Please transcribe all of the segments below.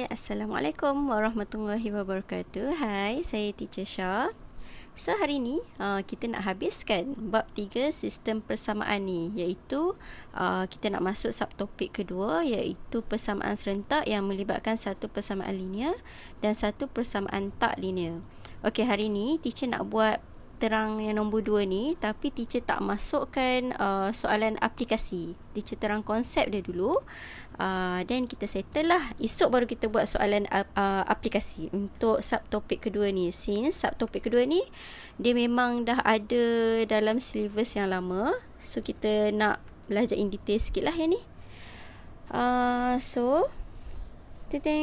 Assalamualaikum warahmatullahi wabarakatuh. Hai, saya Teacher Shah. So, hari ni kita nak habiskan bab 3 sistem persamaan ni, iaitu kita nak masuk subtopik kedua, iaitu persamaan serentak yang melibatkan satu persamaan linear dan satu persamaan tak linear. Okey, hari ni teacher nak buat terang yang nombor 2 ni, tapi teacher tak masukkan soalan aplikasi. Teacher terang konsep dia dulu, dan kita settle lah. Esok baru kita buat soalan aplikasi untuk subtopik kedua ni. Since subtopik kedua ni dia memang dah ada dalam syllabus yang lama, so kita nak belajar in detail sikit lah yang ni. So kita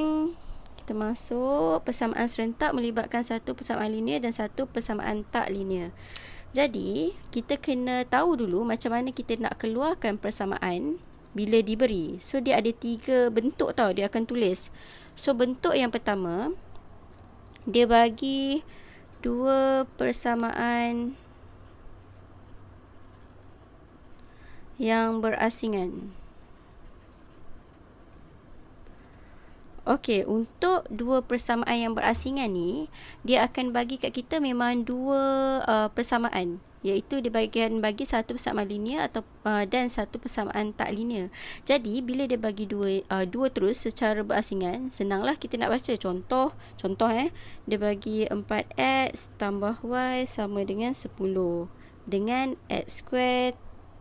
masuk persamaan serentak melibatkan satu persamaan linear dan satu persamaan tak linear. Jadi, kita kena tahu dulu macam mana kita nak keluarkan persamaan bila diberi. So, dia ada 3 bentuk tau dia akan tulis. So, bentuk yang pertama, dia bagi 2 persamaan yang berasingan. Okey, untuk 2 persamaan yang berasingan ni, dia akan bagi kat kita memang 2 persamaan, iaitu dia bagi satu persamaan linear atau dan satu persamaan tak linear. Jadi bila dia bagi dua terus secara berasingan, senanglah kita nak baca. Contoh dia bagi 4x tambah y sama dengan 10 dengan x square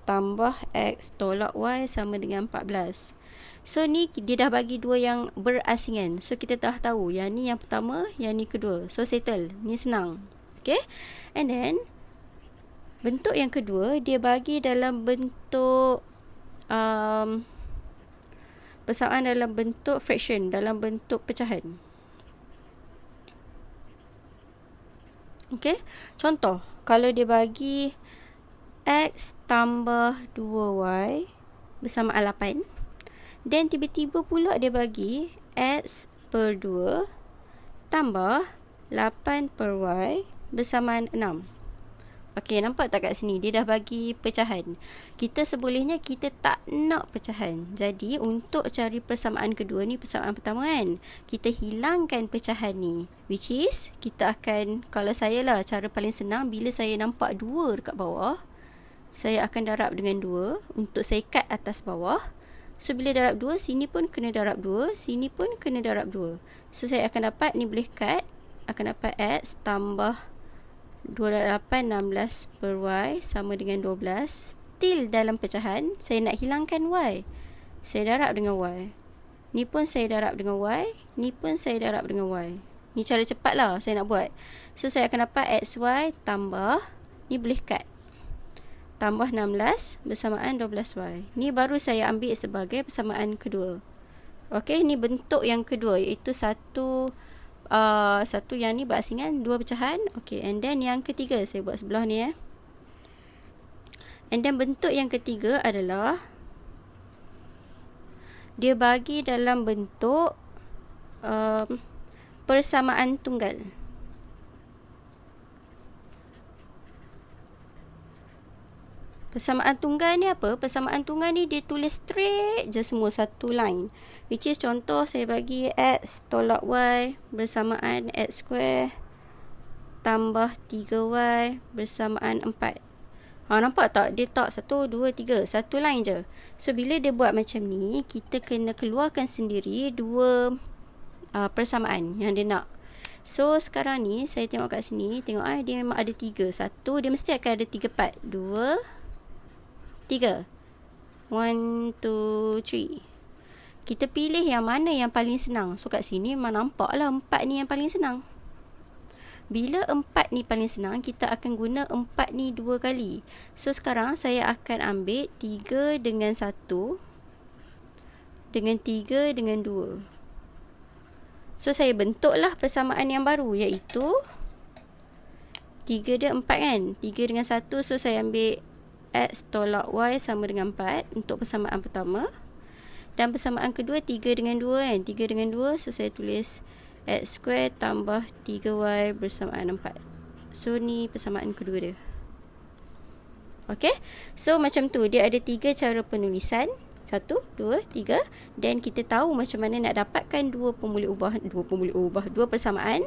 tambah x tolak y sama dengan 14. So ni dia dah bagi 2 yang berasingan. So kita dah tahu yang ni yang pertama, yang ni kedua. So settle. Ni senang. Okay. And then bentuk yang kedua dia bagi dalam bentuk persamaan dalam bentuk fraction, dalam bentuk pecahan. Okay. Contoh, kalau dia bagi x tambah 2y bersama 8, dan tiba-tiba pula dia bagi x per 2 tambah 8 per y bersamaan 6. Okey, nampak tak kat sini? Dia dah bagi pecahan. Kita sebolehnya kita tak nak pecahan. Jadi, untuk cari persamaan kedua ni, persamaan pertama kan, kita hilangkan pecahan ni. Which is, kita akan, kalau saya lah, cara paling senang, bila saya nampak 2 dekat bawah, saya akan darab dengan 2 untuk saya cut atas bawah. So, bila darab 2, sini pun kena darab 2, sini pun kena darab 2. So, saya akan dapat, ni boleh cut, akan dapat x tambah 2 darab 8, 16 per y sama dengan 12. Still dalam pecahan, saya nak hilangkan y. Saya darab dengan y. Ni pun saya darab dengan y, ni pun saya darab dengan y. Ni cara cepat lah saya nak buat. So, saya akan dapat xy tambah, ni boleh cut, tambah 16 bersamaan 12y. Ni baru saya ambil sebagai persamaan kedua. Okey, ni bentuk yang kedua, iaitu satu yang ni berasingan, 2 pecahan. Okey, and then yang ketiga saya buat sebelah ni And then bentuk yang ketiga adalah dia bagi dalam bentuk persamaan tunggal. Persamaan tunggal ni apa? Persamaan tunggal ni dia tulis straight je semua satu line. Which is contoh saya bagi x tolak y bersamaan x square tambah 3y bersamaan 4. Nampak tak? Dia tak 1, 2, 3. Satu line je. So, bila dia buat macam ni, kita kena keluarkan sendiri 2 persamaan yang dia nak. So, sekarang ni saya tengok kat sini. Tengok dia memang ada 3. Satu, dia mesti akan ada 3 part. 2, 3. 1, 2, 3. Kita pilih yang mana yang paling senang. So, kat sini memang nampak lah 4 ni yang paling senang. Bila 4 ni paling senang, kita akan guna 4 ni 2 kali. So, sekarang saya akan ambil 3 dengan 1 dengan 3 dengan 2. So, saya bentuklah persamaan yang baru, iaitu 3 dia 4 kan. 3 dengan 1, so saya ambil x tolak y sama dengan 4 untuk persamaan pertama. Dan persamaan kedua 3 dengan 2 kan. 3 dengan 2, so saya tulis x square tambah 3y bersamaan 4. So ni persamaan kedua dia. Okay, so macam tu dia ada 3 cara penulisan. 1, 2, 3. Dan kita tahu macam mana nak dapatkan dua persamaan.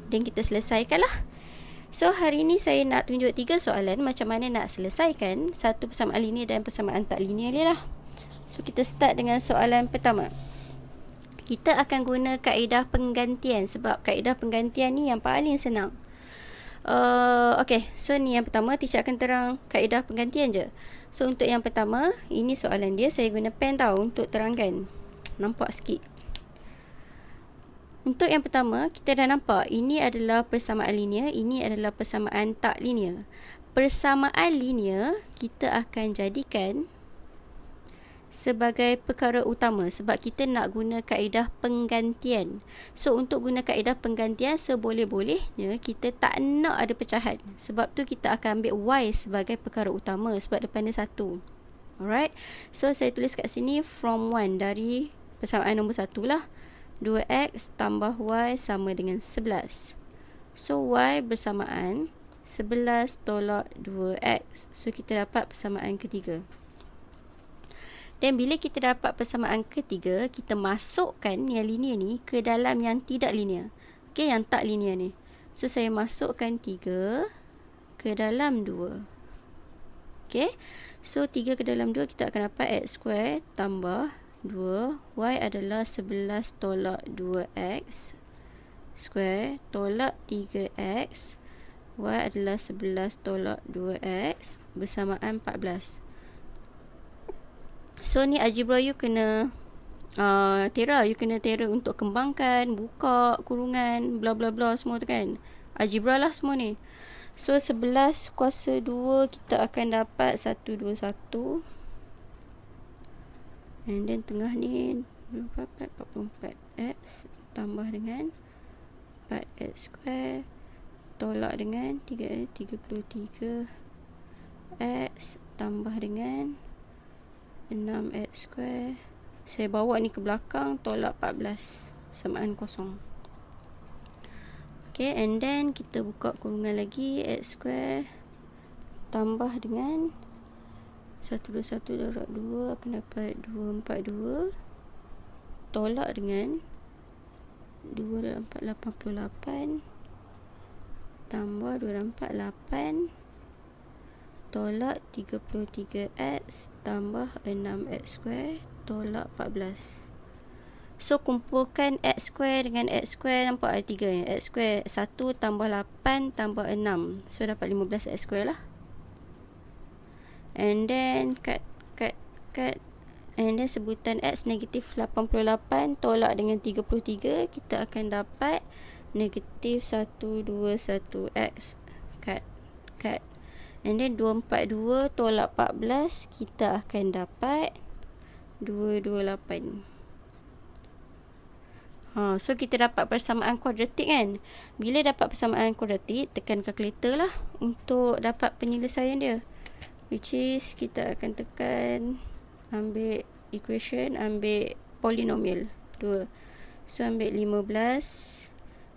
Dan kita selesaikan lah. So hari ni saya nak tunjuk 3 soalan macam mana nak selesaikan satu persamaan linear dan persamaan tak linear ni lah. So kita start dengan soalan pertama. Kita akan guna kaedah penggantian sebab kaedah penggantian ni yang paling senang. Okay, so ni yang pertama, teacher akan terang kaedah penggantian je. So untuk yang pertama, ini soalan dia, saya guna pen tau untuk terangkan. Nampak sikit. Untuk yang pertama, kita dah nampak ini adalah persamaan linear, ini adalah persamaan tak linear. Persamaan linear kita akan jadikan sebagai perkara utama sebab kita nak guna kaedah penggantian. So untuk guna kaedah penggantian, seboleh-bolehnya kita tak nak ada pecahan. Sebab tu kita akan ambil y sebagai perkara utama sebab depan dia 1. Alright. So saya tulis kat sini from 1 dari persamaan nombor 1 lah. 2x tambah y sama dengan 11. So y bersamaan 11 tolak 2x. So kita dapat persamaan ketiga. Dan bila kita dapat persamaan ketiga, kita masukkan yang linear ni ke dalam yang tidak linear. Okay, yang tak linear ni. So, saya masukkan 3 ke dalam 2. Okay. So, 3 ke dalam 2, kita akan dapat x square tambah 2. Y adalah 11 tolak 2x square tolak 3x. Y adalah 11 tolak 2x bersamaan 14. So ni algebra you kena you kena tera untuk kembangkan, buka kurungan, bla bla bla semua tu kan. Algebra lah semua ni. So 11 kuasa 2 kita akan dapat 121. And then tengah ni 44x tambah dengan 4x square tolak dengan 33x tambah dengan 6x square. Saya bawa ni ke belakang, tolak 14 samaan kosong. Okay, and then kita buka kurungan lagi, x square tambah dengan 121 darab 2 akan dapat 242 tolak dengan 2 darab 4 88 tambah 2 darab 4 8 tolak 33x tambah 6x square tolak 14. So kumpulkan x square dengan x square, nampak ada 3 ya. X square 1 tambah 8 tambah 6. So dapat 15x square lah. And then cut. And then sebutan x negatif 88 tolak dengan 33, kita akan dapat negatif 121x. Cut. And then 242 tolak 14, kita akan dapat 228. So kita dapat persamaan kuadratik kan. Bila dapat persamaan kuadratik, tekan kalkulator lah untuk dapat penyelesaian dia. Which is kita akan tekan, ambil equation, ambil polinomial 2. So ambil 15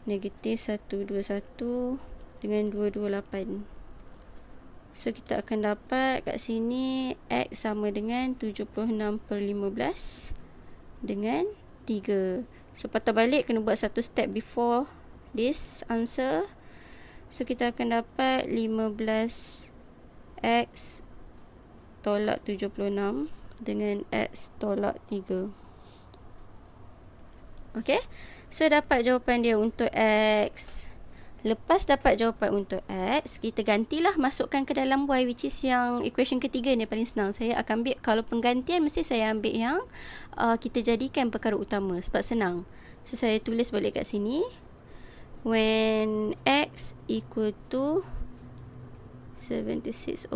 negatif 121 dengan 228. So kita akan dapat kat sini x sama dengan 76/15 dengan 3. So patah balik kena buat satu step before this answer. So kita akan dapat 15x tolak 76 dengan x tolak 3. Okay. So dapat jawapan dia untuk x. Lepas dapat jawapan untuk x, kita gantilah masukkan ke dalam y, which is yang equation ketiga ni paling senang. Saya akan ambil, kalau penggantian mesti saya ambil yang kita jadikan perkara utama sebab senang. So saya tulis balik kat sini. When x equal to 76/15,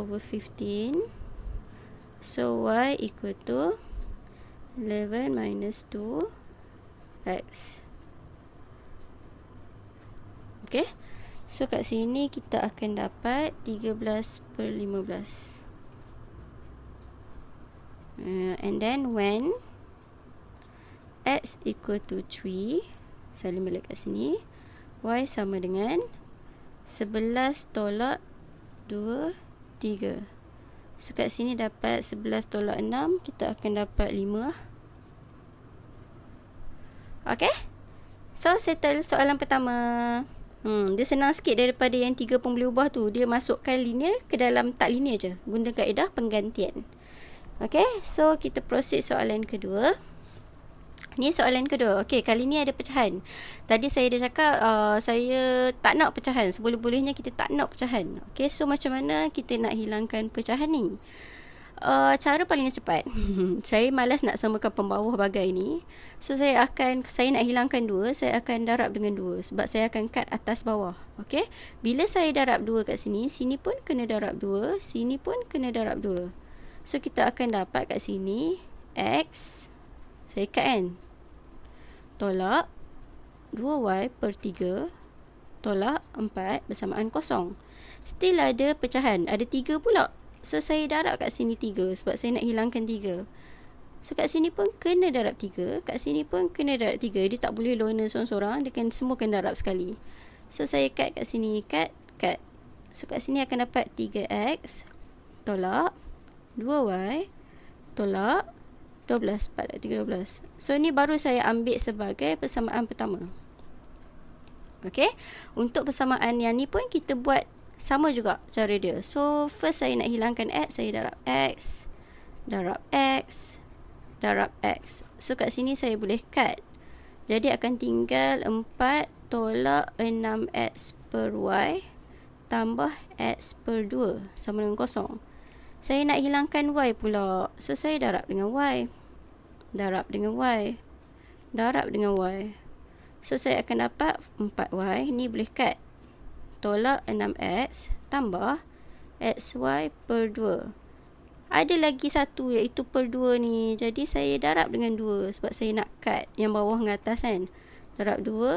so y equal to 11 minus 2x. Okay. So kat sini kita akan dapat 13/15. And then when x equal to 3, salin balik kat sini, y sama dengan 11 tolak 2, 3. So kat sini dapat 11 tolak 6, kita akan dapat 5. Okay, so settle soalan pertama. Dia senang sikit daripada yang 3 pun boleh ubah tu. Dia masukkan linear ke dalam tak linear je, guna kaedah penggantian. Okay, so kita proceed soalan kedua. Ni soalan kedua. Okay, kali ni ada pecahan. Tadi saya dah cakap saya tak nak pecahan. Seboleh-bolehnya kita tak nak pecahan. Okay, so macam mana kita nak hilangkan pecahan ni? Cara paling cepat. Saya malas nak samakan pembawah bagai ni. So saya nak hilangkan 2, saya akan darab dengan 2 sebab saya akan cut atas bawah. Okay, bila saya darab 2 kat sini, sini pun kena darab 2, sini pun kena darab 2. So kita akan dapat kat sini X, saya cut kan, tolak 2y per 3 tolak 4 bersamaan kosong. Still ada pecahan, ada 3 pula. So saya darab kat sini 3 sebab saya nak hilangkan 3. So kat sini pun kena darab 3, kat sini pun kena darab 3. Dia tak boleh loner seorang-seorang, dia kan semua kena darab sekali. So saya cut kat sini, cut. So kat sini akan dapat 3x tolak 2y tolak 12, 4 3, 12. So ni baru saya ambil sebagai persamaan pertama. Okay, untuk persamaan yang ni pun kita buat sama juga cara dia. So first saya nak hilangkan x, saya darab x, darab x, darab x. So kat sini saya boleh cut. Jadi akan tinggal 4 tolak 6x per y tambah x per 2 sama dengan kosong. Saya nak hilangkan y pula. So saya darab dengan y, darab dengan y, darab dengan y. So saya akan dapat 4y. Ni boleh cut. Tolak 6x tambah xy per 2. Ada lagi satu iaitu per 2 ni. Jadi saya darab dengan 2 sebab saya nak cut yang bawah dengan atas kan. Darab 2,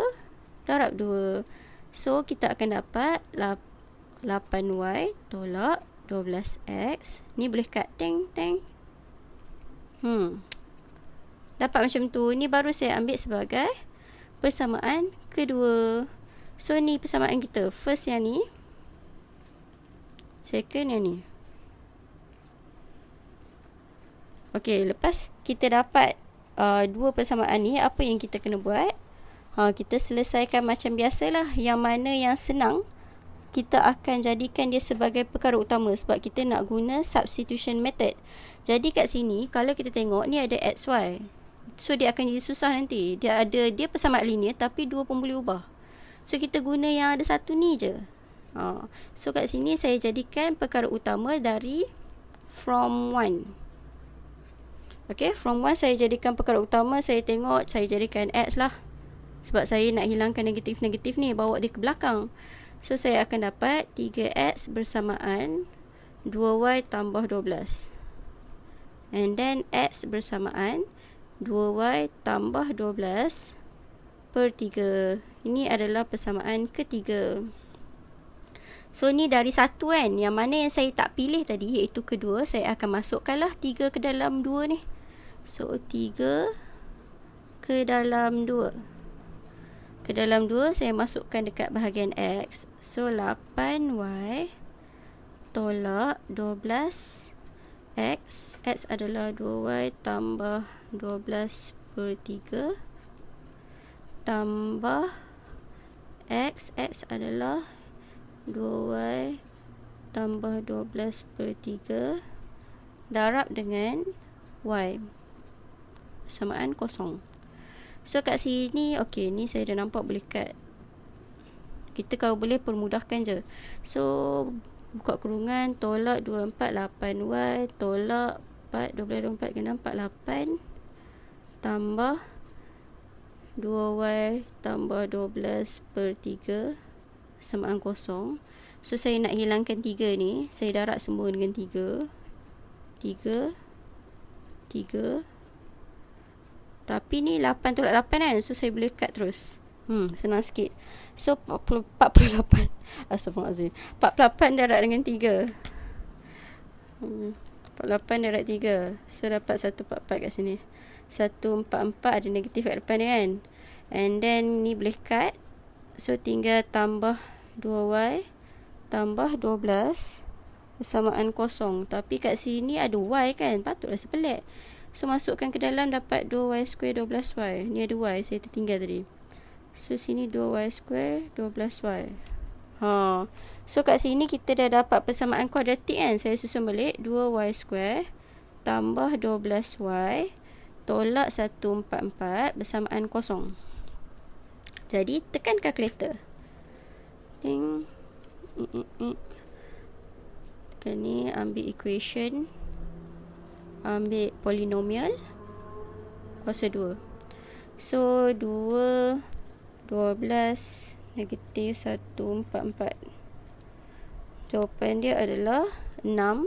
darab 2. So kita akan dapat 8y tolak 12x. Ni boleh cut. Teng. Dapat macam tu. Ni baru saya ambil sebagai persamaan kedua. So ni persamaan kita. First yang ni, second yang ni. Okay, lepas kita dapat dua persamaan ni, apa yang kita kena buat? Kita selesaikan macam biasalah. Yang mana yang senang, kita akan jadikan dia sebagai perkara utama sebab kita nak guna substitution method. Jadi kat sini kalau kita tengok ni ada xy. So dia akan jadi susah nanti. Dia persamaan linear tapi 2 pun boleh ubah. So kita guna yang ada satu ni je. So kat sini saya jadikan perkara utama dari from 1. Okay, from 1 saya jadikan perkara utama. Saya tengok saya jadikan x lah. Sebab saya nak hilangkan negatif-negatif ni, bawa dia ke belakang. So saya akan dapat 3x bersamaan 2y tambah 12. And then x bersamaan 2y tambah 12 per 3. Ini adalah persamaan ketiga. So ni dari satu kan. Yang mana yang saya tak pilih tadi iaitu kedua, saya akan masukkanlah 3 ke dalam 2 ni. So 3 ke dalam 2. Ke dalam 2 saya masukkan dekat bahagian x. So 8y tolak 12 x. X adalah 2y tambah 12 per 3 tambah x. X adalah 2y tambah 12 per 3 darab dengan y. Persamaan kosong. So kat sini, okay, ni saya dah nampak boleh cut. Kita kalau boleh permudahkan je. So buka kurungan, tolak 248y tolak 4, 12 24 kena 48 tambah 2y tambah 12 per 3 samaan kosong. So saya nak hilangkan 3 ni, saya darab semua dengan 3. Tapi ni 8 tolak 8 kan. So saya boleh cut terus. Senang sikit. So 48 Astaghfirullahaladzim. 48 darab dengan 3. 48 darab 3. So dapat 144 kat sini. 144 ada negatif kat depan dia kan. And then ni boleh cut. So tinggal tambah 2y tambah 12 Persamaan kosong. Tapi kat sini ada y kan, patutlah sepelik. So masukkan ke dalam, dapat 2y² 12y. Ni ada y, saya tertinggal tadi. So sini 2y² 12y. So kat sini kita dah dapat persamaan kuadratik kan. Saya susun balik, 2y² tambah 12y tolak 144 bersamaan kosong. Jadi tekan kalkulator. Ting. Tekan ni, ambil equation, ambil polinomial, kuasa 2. So 2, 12, negatif 144. Jawapan dia adalah 6.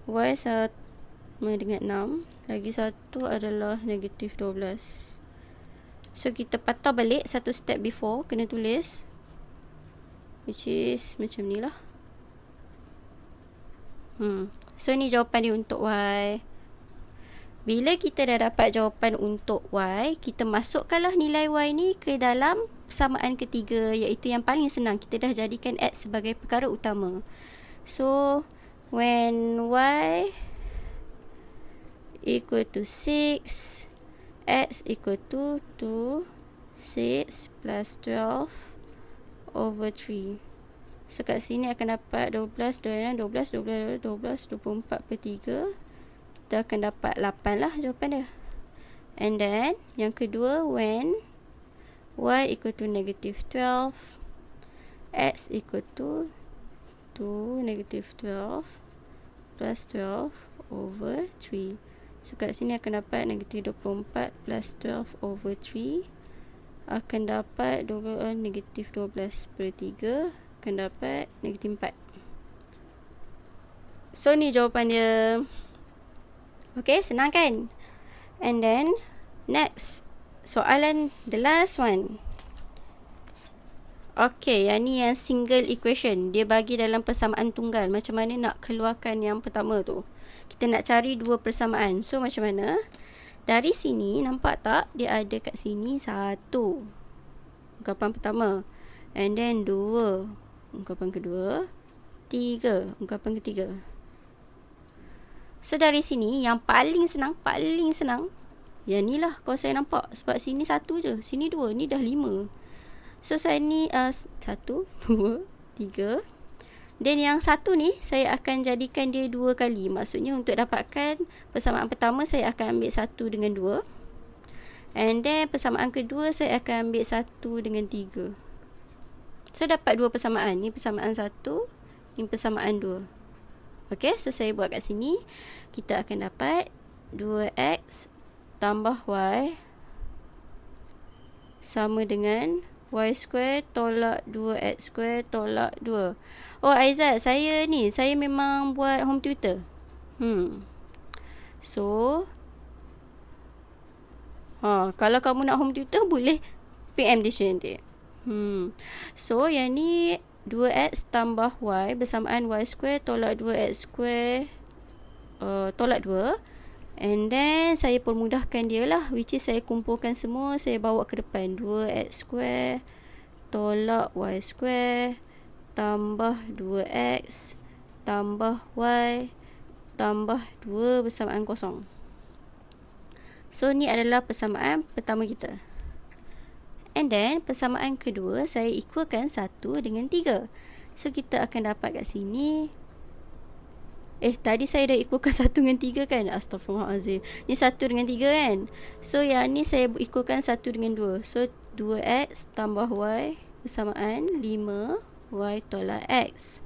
Y sama dengan 6. Lagi satu adalah negatif 12. So kita patah balik satu step before, kena tulis, which is macam ni lah. So ni jawapan dia untuk Y. Bila kita dah dapat jawapan untuk Y, kita masukkanlah nilai Y ni ke dalam persamaan ketiga, iaitu yang paling senang. Kita dah jadikan X sebagai perkara utama. So when Y equal to 6, X equal to 2, 6 plus 12 over 3. So kat sini akan dapat 12, 24 per 3. Kita akan dapat 8 lah jawapan dia. And then yang kedua, when Y equal to negative 12, X equal to 2 negative 12 plus 12 over 3. So kat sini akan dapat negatif 24 plus 12 over 3. Akan dapat negatif 12 per 3. Akan dapat negatif 4. So ni jawapan dia. Okay, senang kan? And then next soalan, the last one. Okay, yang ni yang single equation. Dia bagi dalam persamaan tunggal. Macam mana nak keluarkan yang pertama tu? Kita nak cari dua persamaan. So macam mana? Dari sini nampak tak? Dia ada kat sini 1. Ungkapan pertama. And then 2. Ungkapan kedua. 3. Ungkapan ketiga. So dari sini yang paling senang. Yang ni lah kalau saya nampak. Sebab sini 1 je. Sini 2. Ni dah 5. So saya ni 1, 2, 3. Dan yang 1 ni saya akan jadikan dia 2 kali. Maksudnya untuk dapatkan persamaan pertama, saya akan ambil 1 dengan 2. And then persamaan kedua saya akan ambil 1 dengan 3. So dapat 2 persamaan. Ni persamaan 1, ni persamaan 2. Okay, so saya buat kat sini. Kita akan dapat 2x tambah y sama dengan y² tolak 2x² tolak 2. Oh Aizat, saya memang buat home tutor. So kalau kamu nak home tutor, boleh PM teacher nanti. So yang ni 2x tambah y bersamaan y² tolak 2x² tolak 2. And then saya permudahkan dia lah, which is saya kumpulkan semua, saya bawa ke depan. 2x² tolak y² tambah 2x tambah y tambah 2 bersamaan kosong. So ni adalah persamaan pertama kita. And then persamaan kedua saya equalkan 1 dengan 3. So kita akan dapat kat sini, tadi saya dah equalkan 1 dengan 3 kan? Astaghfirullahaladzim. Ni 1 dengan 3 kan? So yang ni saya equalkan 1 dengan 2. So 2x tambah y bersamaan 5y tolak x.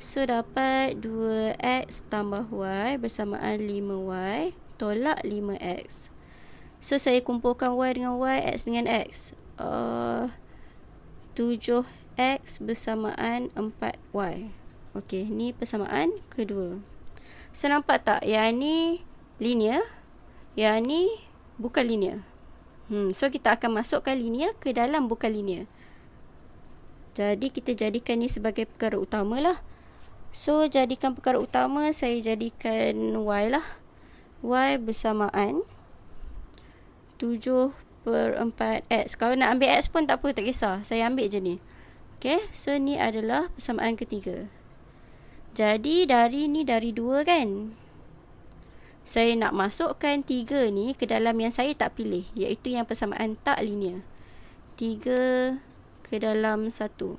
So dapat 2x tambah y bersamaan 5y tolak 5x. So saya kumpulkan y dengan y, x dengan x. 7x bersamaan 4y. Okey, ni persamaan kedua. So nampak tak? Yang ni linear, yang ni bukan linear. So kita akan masukkan linear ke dalam bukan linear. Jadi kita jadikan ni sebagai perkara utama lah. So jadikan perkara utama, saya jadikan y lah. Y bersamaan 7/4x. Kalau nak ambil x pun tak apa, tak kisah. Saya ambil je ni. Okay, so ni adalah persamaan ketiga. Jadi dari 2 kan. Saya nak masukkan 3 ni ke dalam yang saya tak pilih, iaitu yang persamaan tak linear. 3 ke dalam 1.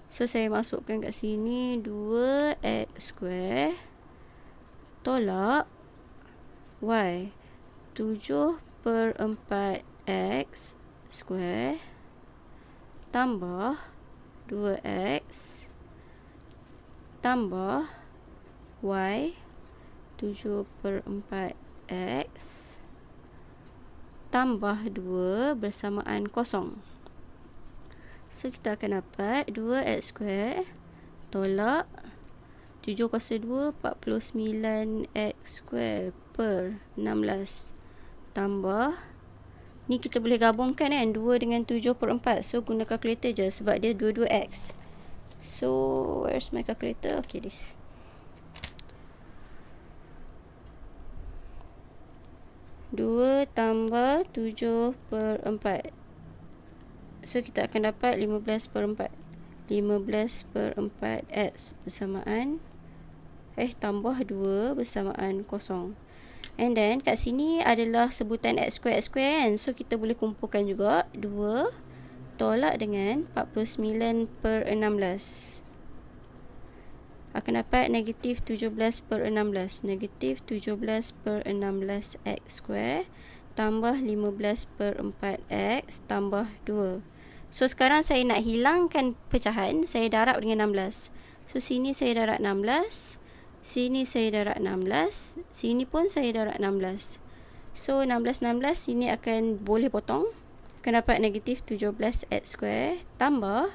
So saya masukkan kat sini 2x² tolak y 7/4x² tambah 2x tambah y 7/4x tambah 2 bersamaan kosong. So kita akan dapat 2x² tolak 7 kuasa 2 49x² per 16 tambah, ni kita boleh gabungkan kan 2 dengan 7/4. So guna kalkulator je sebab dia 2x. So where's my calculator? Okay, this. Dua tambah 7/4. So kita akan dapat 15/4. 15/4x bersamaan tambah 2 bersamaan kosong. And then kat sini adalah sebutan x² kan. So kita boleh kumpulkan juga 2 tolak dengan 49/16. Akan dapat negatif 17/16. Negatif 17/16x² tambah 15/4x tambah 2. So sekarang saya nak hilangkan pecahan. Saya darab dengan 16. So sini saya darab 16. Sini saya darab 16. Sini pun saya darab 16. So 16 sini akan boleh potong. Akan dapat negatif 17x² tambah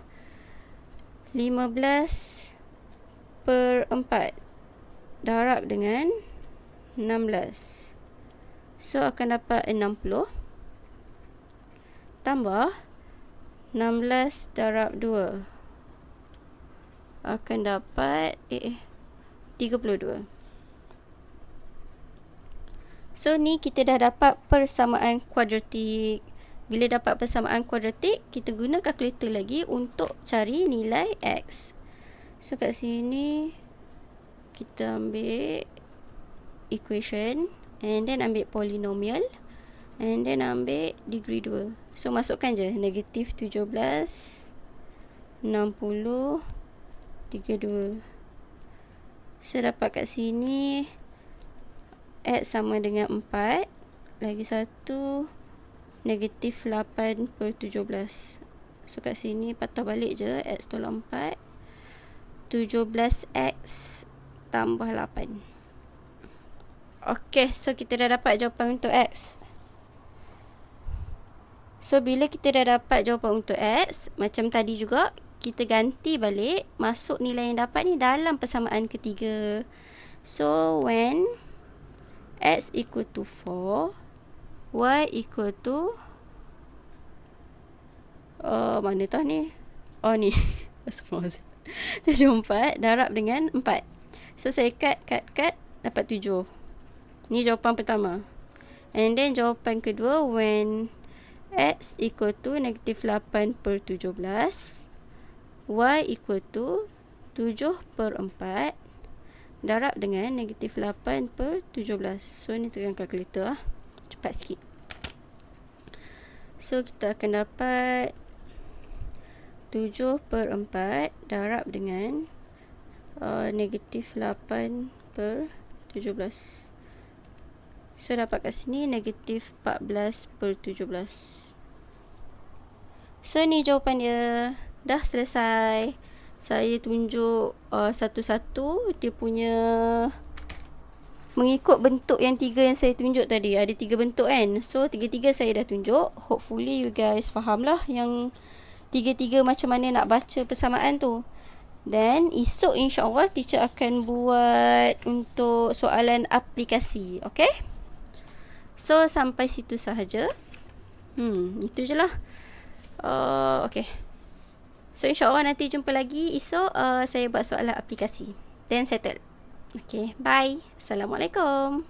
15/4 darab dengan 16. So akan dapat 60 tambah 16 darab 2 akan dapat 32. So ni kita dah dapat persamaan kuadratik. Bila dapat persamaan kuadratik, kita guna kalkulator lagi untuk cari nilai x. So kat sini kita ambil equation and then ambil polinomial and then ambil degree 2. So masukkan je negatif 17 60 32. So dapat kat sini x sama dengan 4 lagi 1 negatif 8/17. So kat sini patah balik je, x tolak 4 17x tambah 8. Okay, so kita dah dapat jawapan untuk x. So bila kita dah dapat jawapan untuk x, macam tadi juga, kita ganti balik, masuk nilai yang dapat ni dalam persamaan ketiga. So when x equal to 4, y equal to mana tah ni? Oh ni 74 darab dengan 4. So saya cut dapat 7. Ni jawapan pertama. And then jawapan kedua, when x equal to negatif 8/17, y equal to 7/4 darab dengan negatif 8/17. So ni tekan kalkulator cepat sikit. So kita akan dapat 7/4 darab dengan negatif 8/17. So dapat kat sini negatif 14/17. So ni jawapan dia. Dah selesai. Saya tunjuk satu-satu dia punya mengikut bentuk yang 3 yang saya tunjuk tadi. Ada 3 bentuk kan. So 3-3 saya dah tunjuk. Hopefully you guys faham lah yang 3-3 macam mana nak baca persamaan tu. Then esok insyaAllah teacher akan buat untuk soalan aplikasi. Okay. So sampai situ sahaja. Itu je lah. Okay. So insyaAllah nanti jumpa lagi esok. Saya buat soalan aplikasi. Then settle. Okay. Bye. Assalamualaikum.